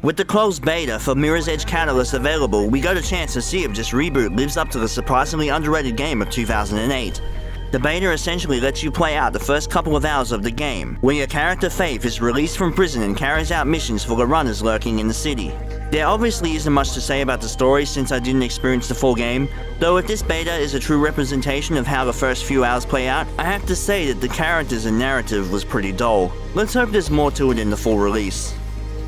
With the closed beta for Mirror's Edge Catalyst available, we got a chance to see if this reboot lives up to the surprisingly underrated game of 2008. The beta essentially lets you play out the first couple of hours of the game, where your character Faith is released from prison and carries out missions for the runners lurking in the city. There obviously isn't much to say about the story since I didn't experience the full game, though if this beta is a true representation of how the first few hours play out, I have to say that the characters and narrative was pretty dull. Let's hope there's more to it in the full release.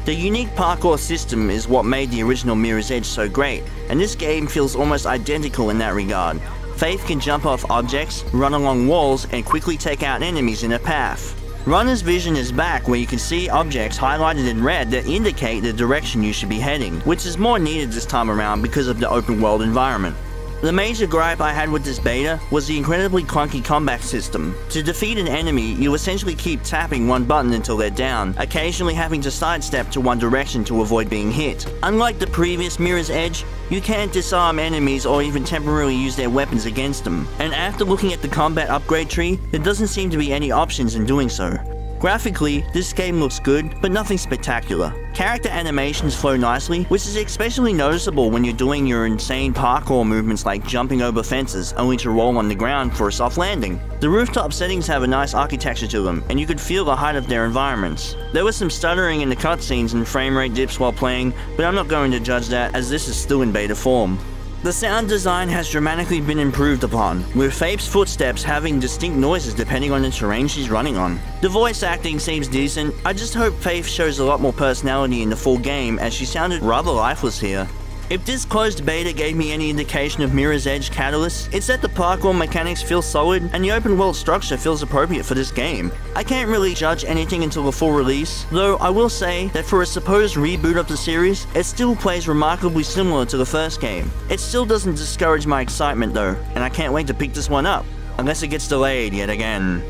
The unique parkour system is what made the original Mirror's Edge so great, and this game feels almost identical in that regard. Faith can jump off objects, run along walls, and quickly take out enemies in a path. Runner's vision is back, where you can see objects highlighted in red that indicate the direction you should be heading, which is more needed this time around because of the open world environment. The major gripe I had with this beta was the incredibly clunky combat system. To defeat an enemy, you essentially keep tapping one button until they're down, occasionally having to sidestep to one direction to avoid being hit. Unlike the previous Mirror's Edge, you can't disarm enemies or even temporarily use their weapons against them. And after looking at the combat upgrade tree, there doesn't seem to be any options in doing so. Graphically, this game looks good, but nothing spectacular. Character animations flow nicely, which is especially noticeable when you're doing your insane parkour movements like jumping over fences, only to roll on the ground for a soft landing. The rooftop settings have a nice architecture to them, and you could feel the height of their environments. There was some stuttering in the cutscenes and frame rate dips while playing, but I'm not going to judge that as this is still in beta form. The sound design has dramatically been improved upon, with Faith's footsteps having distinct noises depending on the terrain she's running on. The voice acting seems decent. I just hope Faith shows a lot more personality in the full game, as she sounded rather lifeless here. If this closed beta gave me any indication of Mirror's Edge Catalyst, it's that the parkour mechanics feel solid and the open world structure feels appropriate for this game. I can't really judge anything until the full release, though I will say that for a supposed reboot of the series, it still plays remarkably similar to the first game. It still doesn't discourage my excitement though, and I can't wait to pick this one up, unless it gets delayed yet again.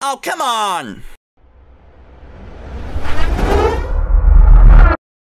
Oh, come on!